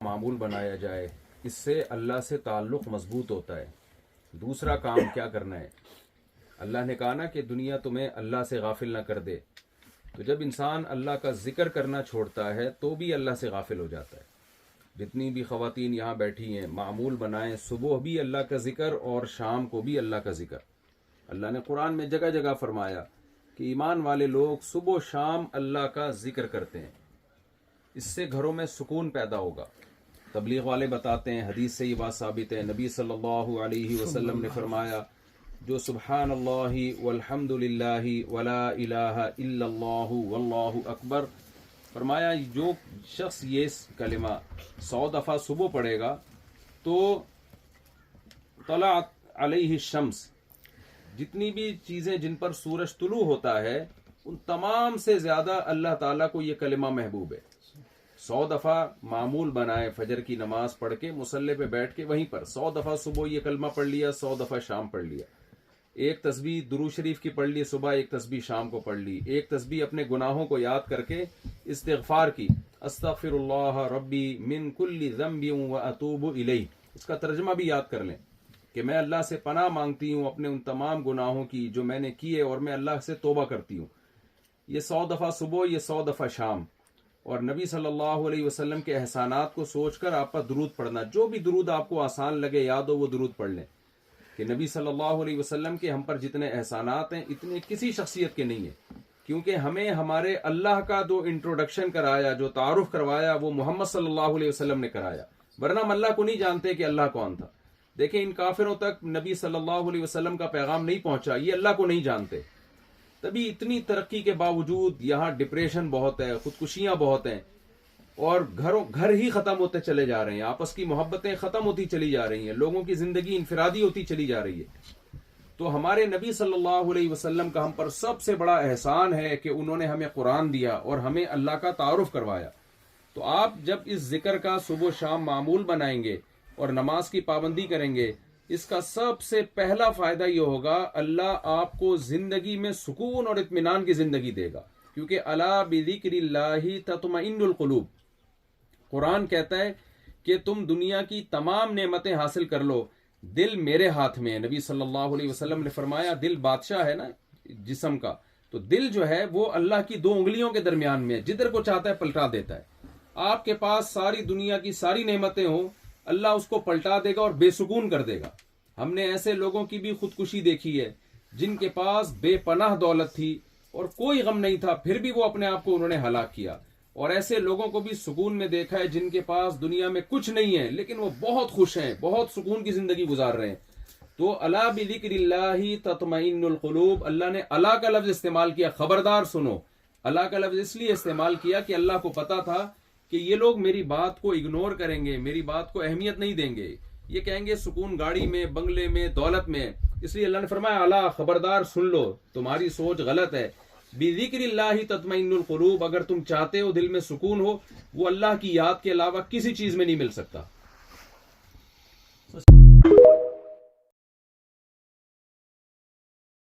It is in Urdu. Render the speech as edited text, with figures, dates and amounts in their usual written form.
معمول بنایا جائے، اس سے اللہ سے تعلق مضبوط ہوتا ہے۔ دوسرا کام کیا کرنا ہے؟ اللہ نے کہا نا کہ دنیا تمہیں اللہ سے غافل نہ کر دے، تو جب انسان اللہ کا ذکر کرنا چھوڑتا ہے تو بھی اللہ سے غافل ہو جاتا ہے۔ جتنی بھی خواتین یہاں بیٹھی ہیں، معمول بنائیں صبح بھی اللہ کا ذکر اور شام کو بھی اللہ کا ذکر۔ اللہ نے قرآن میں جگہ جگہ فرمایا کہ ایمان والے لوگ صبح و شام اللہ کا ذکر کرتے ہیں، اس سے گھروں میں سکون پیدا ہوگا۔ تبلیغ والے بتاتے ہیں، حدیث سے یہ بات ثابت ہے، نبی صلی اللہ علیہ وسلم نے فرمایا جو سبحان اللہ والحمد للہ ولا الہ الا اللہ واللہ اکبر، فرمایا جو شخص یہ کلمہ 100 دفعہ صبح پڑھے گا تو طلعت علیہ الشمس، جتنی بھی چیزیں جن پر سورج طلوع ہوتا ہے ان تمام سے زیادہ اللہ تعالیٰ کو یہ کلمہ محبوب ہے۔ 100 دفعہ معمول بنائے، فجر کی نماز پڑھ کے مصلی پہ بیٹھ کے وہیں پر 100 دفعہ صبح یہ کلمہ پڑھ لیا، 100 دفعہ شام پڑھ لیا، ایک تسبیح درود شریف کی پڑھ لی صبح، ایک تسبیح شام کو پڑھ لی، ایک تسبیح اپنے گناہوں کو یاد کر کے استغفار کی، استغفر اللہ ربی من کل ذنب واتوب الیہ، اس کا ترجمہ بھی یاد کر لیں کہ میں اللہ سے پناہ مانگتی ہوں اپنے ان تمام گناہوں کی جو میں نے کیے اور میں اللہ سے توبہ کرتی ہوں۔ یہ 100 دفعہ صبح، یہ 100 دفعہ شام، اور نبی صلی اللہ علیہ وسلم کے احسانات کو سوچ کر آپ پر درود پڑھنا، جو بھی درود آپ کو آسان لگے یاد ہو وہ درود پڑھ لیں کہ نبی صلی اللہ علیہ وسلم کے ہم پر جتنے احسانات ہیں اتنے کسی شخصیت کے نہیں ہیں، کیونکہ ہمیں ہمارے اللہ کا جو انٹروڈکشن کرایا، جو تعارف کروایا، وہ محمد صلی اللہ علیہ وسلم نے کرایا، ورنہ ہم اللہ کو نہیں جانتے کہ اللہ کون تھا۔ دیکھیں ان کافروں تک نبی صلی اللہ علیہ وسلم کا پیغام نہیں پہنچا، یہ اللہ کو نہیں جانتے، تبھی اتنی ترقی کے باوجود یہاں ڈپریشن بہت ہے، خودکشیاں بہت ہیں، اور گھر ہی ختم ہوتے چلے جا رہے ہیں، آپس کی محبتیں ختم ہوتی چلی جا رہی ہیں، لوگوں کی زندگی انفرادی ہوتی چلی جا رہی ہے۔ تو ہمارے نبی صلی اللہ علیہ وسلم کا ہم پر سب سے بڑا احسان ہے کہ انہوں نے ہمیں قرآن دیا اور ہمیں اللہ کا تعارف کروایا۔ تو آپ جب اس ذکر کا صبح شام معمول بنائیں گے اور نماز کی پابندی کریں گے، اس کا سب سے پہلا فائدہ یہ ہوگا اللہ آپ کو زندگی میں سکون اور اطمینان کی زندگی دے گا، کیونکہ الا بذکر اللہ تطمئن القلوب، قرآن کہتا ہے کہ تم دنیا کی تمام نعمتیں حاصل کر لو، دل میرے ہاتھ میں ہے۔ نبی صلی اللہ علیہ وسلم نے فرمایا دل بادشاہ ہے نا جسم کا، تو دل جو ہے وہ اللہ کی 2 انگلیوں کے درمیان میں ہے، جدھر کو چاہتا ہے پلٹا دیتا ہے۔ آپ کے پاس ساری دنیا کی ساری نعمتیں ہوں، اللہ اس کو پلٹا دے گا اور بے سکون کر دے گا۔ ہم نے ایسے لوگوں کی بھی خودکشی دیکھی ہے جن کے پاس بے پناہ دولت تھی اور کوئی غم نہیں تھا، پھر بھی وہ اپنے آپ کو انہوں نے ہلاک کیا، اور ایسے لوگوں کو بھی سکون میں دیکھا ہے جن کے پاس دنیا میں کچھ نہیں ہے لیکن وہ بہت خوش ہیں، بہت سکون کی زندگی گزار رہے ہیں۔ تو الا بذکر اللہ تطمئن القلوب، اللہ نے اللہ کا لفظ استعمال کیا، خبردار سنو۔ اللہ کا لفظ اس لیے استعمال کیا کہ اللہ کو پتا تھا کہ یہ لوگ میری بات کو اگنور کریں گے، میری بات کو اہمیت نہیں دیں گے، یہ کہیں گے سکون گاڑی میں، بنگلے میں، دولت میں، اس لیے اللہ نے فرمایا اللہ خبردار سن لو، تمہاری سوچ غلط ہے۔ بذکر اللہ تطمئن القلوب، اگر تم چاہتے ہو دل میں سکون ہو، وہ اللہ کی یاد کے علاوہ کسی چیز میں نہیں مل سکتا۔